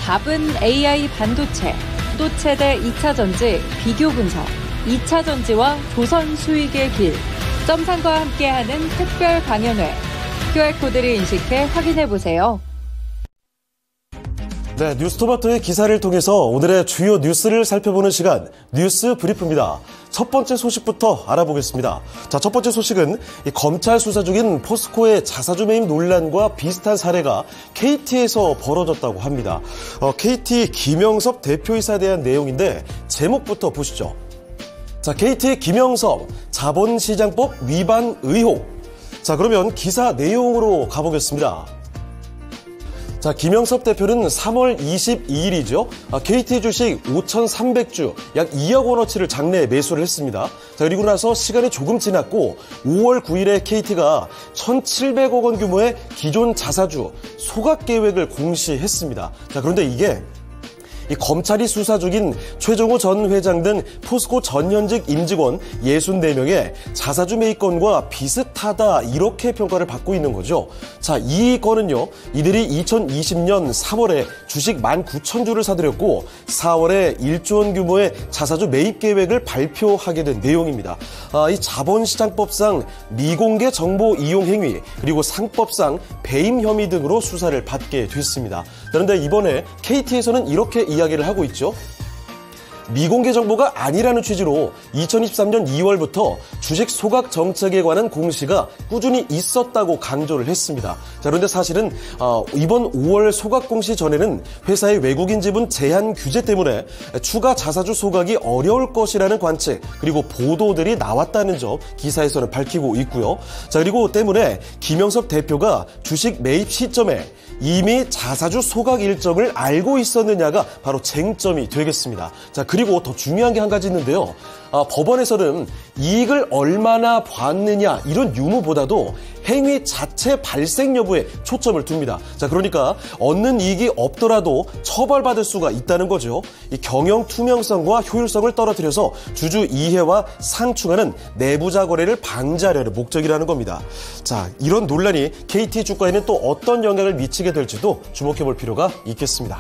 답은 AI 반도체, 또 최대 2차 전지 비교 분석, 2차 전지와 조선 수익의 길, 점상과 함께하는 특별 강연회. QR코드를 인식해 확인해보세요. 네, 뉴스토마토의 기사를 통해서 오늘의 주요 뉴스를 살펴보는 시간, 뉴스 브리프입니다. 첫 번째 소식부터 알아보겠습니다. 자, 첫 번째 소식은 검찰 수사 중인 포스코의 자사주 매입 논란과 비슷한 사례가 KT에서 벌어졌다고 합니다. KT 김영섭 대표이사에 대한 내용인데 제목부터 보시죠. 자, KT 김영섭 자본시장법 위반 의혹. 자, 그러면 기사 내용으로 가보겠습니다. 자, 김영섭 대표는 3월 22일이죠. KT 주식 5,300주, 약 2억 원어치를 장내에 매수를 했습니다. 자, 그리고 나서 시간이 조금 지났고 5월 9일에 KT가 1,700억 원 규모의 기존 자사주 소각 계획을 공시했습니다. 자, 그런데 이게 검찰이 수사 중인 최종호 전 회장 등 포스코 전현직 임직원 64명의 자사주 매입 건과 비슷하다, 이렇게 평가를 받고 있는 거죠. 자, 이 건은요, 이들이 2020년 3월에 주식 19,000주를 사들였고 4월에 1조 원 규모의 자사주 매입 계획을 발표하게 된 내용입니다. 이 자본시장법상 미공개 정보 이용 행위, 그리고 상법상 배임 혐의 등으로 수사를 받게 됐습니다. 그런데 이번에 KT에서는 이렇게 이야기를 하고 있죠. 미공개 정보가 아니라는 취지로 2023년 2월부터 주식 소각 정책에 관한 공시가 꾸준히 있었다고 강조를 했습니다. 자, 그런데 사실은 이번 5월 소각 공시 전에는 회사의 외국인 지분 제한 규제 때문에 추가 자사주 소각이 어려울 것이라는 관측, 그리고 보도들이 나왔다는 점 기사에서는 밝히고 있고요. 자, 그리고 때문에 김영섭 대표가 주식 매입 시점에 이미 자사주 소각 일정을 알고 있었느냐가 바로 쟁점이 되겠습니다. 자, 그리고 더 중요한 게 한 가지 있는데요. 법원에서는 이익을 얼마나 봤느냐, 이런 유무보다도 행위 자체 발생 여부에 초점을 둡니다. 자, 그러니까 얻는 이익이 없더라도 처벌받을 수가 있다는 거죠. 이 경영 투명성과 효율성을 떨어뜨려서 주주 이해와 상충하는 내부자 거래를 방지하려는 목적이라는 겁니다. 자, 이런 논란이 KT 주가에는 또 어떤 영향을 미치게 될지도 주목해 볼 필요가 있겠습니다.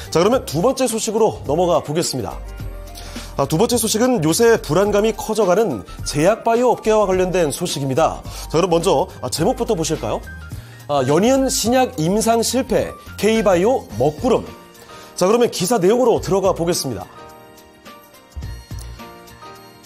자, 그러면 두 번째 소식으로 넘어가 보겠습니다. 두 번째 소식은 요새 불안감이 커져가는 제약바이오 업계와 관련된 소식입니다. 자, 그럼 먼저 제목부터 보실까요? 연이은 신약 임상 실패, K바이오 먹구름. 자, 그러면 기사 내용으로 들어가 보겠습니다.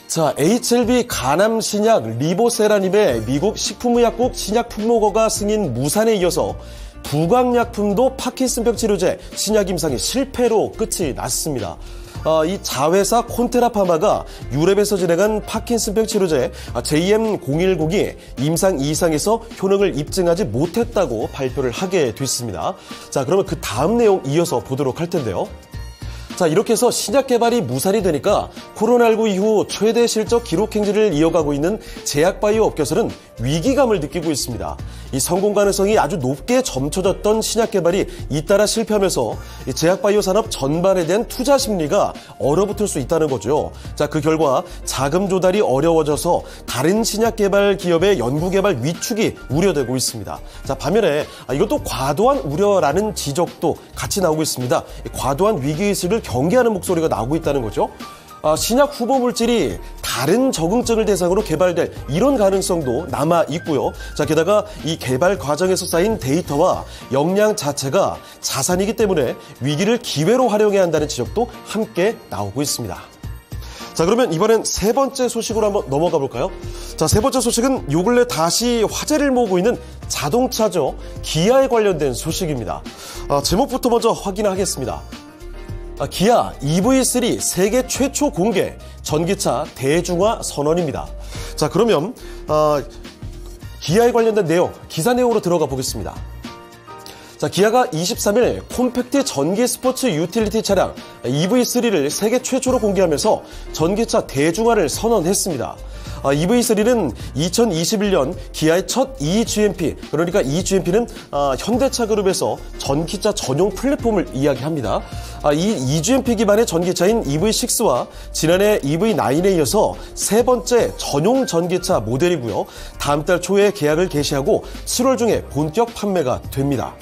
자, HLB 간암 신약 리보세라님의 미국 식품의약국 신약품목허가 승인 무산에 이어서 부광약품도 파킨슨병 치료제 신약 임상이 실패로 끝이 났습니다. 이 자회사 콘테라파마가 유럽에서 진행한 파킨슨병 치료제 JM010이 임상 2상에서 효능을 입증하지 못했다고 발표를 하게 됐습니다. 자, 그러면 그 다음 내용 이어서 보도록 할 텐데요. 자, 이렇게 해서 신약 개발이 무산이 되니까 코로나19 이후 최대 실적 기록 행진을 이어가고 있는 제약바이오 업계에서는 위기감을 느끼고 있습니다. 이 성공 가능성이 아주 높게 점쳐졌던 신약 개발이 잇따라 실패하면서 이 제약바이오 산업 전반에 대한 투자 심리가 얼어붙을 수 있다는 거죠. 자, 그 결과 자금 조달이 어려워져서 다른 신약 개발 기업의 연구개발 위축이 우려되고 있습니다. 자, 반면에 이것도 과도한 우려라는 지적도 같이 나오고 있습니다. 과도한 위기의식을 경계하는 목소리가 나오고 있다는 거죠. 신약 후보 물질이 다른 적응증을 대상으로 개발될 이런 가능성도 남아 있고요. 자, 게다가 이 개발 과정에서 쌓인 데이터와 역량 자체가 자산이기 때문에 위기를 기회로 활용해야 한다는 지적도 함께 나오고 있습니다. 자, 그러면 이번엔 세 번째 소식으로 한번 넘어가 볼까요? 자, 세 번째 소식은 요 근래 다시 화제를 모으고 있는 자동차죠. 기아에 관련된 소식입니다. 제목부터 먼저 확인하겠습니다. 기아 EV3 세계 최초 공개, 전기차 대중화 선언입니다. 자, 그러면 기아에 관련된 내용, 기사 내용으로 들어가 보겠습니다. 자, 기아가 23일 콤팩트 전기 스포츠 유틸리티 차량 EV3를 세계 최초로 공개하면서 전기차 대중화를 선언했습니다. EV3는 2021년 기아의 첫 eGMP, 그러니까 eGMP는 현대차 그룹에서 전기차 전용 플랫폼을 이야기합니다. 이 eGMP 기반의 전기차인 EV6와 지난해 EV9에 이어서 세 번째 전용 전기차 모델이고요. 다음 달 초에 계약을 개시하고 7월 중에 본격 판매가 됩니다.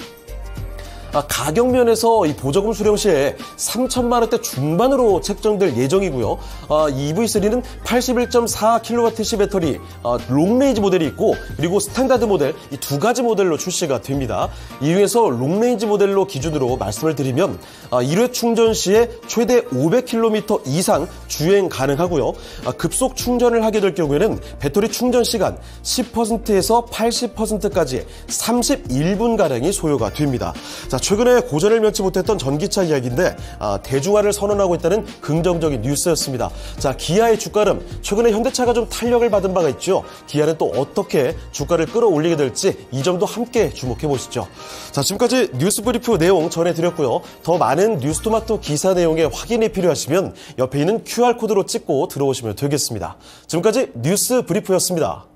가격 면에서 이 보조금 수령 시에 3천만 원대 중반으로 책정될 예정이고요. EV3는 81.4kWh 배터리 롱레인지 모델이 있고 그리고 스탠다드 모델 이 두 가지 모델로 출시가 됩니다. 이 중에서 롱레인지 모델로 기준으로 말씀을 드리면 1회 충전 시에 최대 500km 이상 주행 가능하고요. 급속 충전을 하게 될 경우에는 배터리 충전 시간 10%에서 80%까지 31분가량이 소요가 됩니다. 자, 최근에 고전을 면치 못했던 전기차 이야기인데 대중화를 선언하고 있다는 긍정적인 뉴스였습니다. 자, 기아의 주가름 최근에 현대차가 좀 탄력을 받은 바가 있죠. 기아는 또 어떻게 주가를 끌어올리게 될지 이 점도 함께 주목해 보시죠. 자, 지금까지 뉴스 브리프 내용 전해드렸고요. 더 많은 뉴스토마토 기사 내용의 확인이 필요하시면 옆에 있는 QR코드로 찍고 들어오시면 되겠습니다. 지금까지 뉴스 브리프였습니다.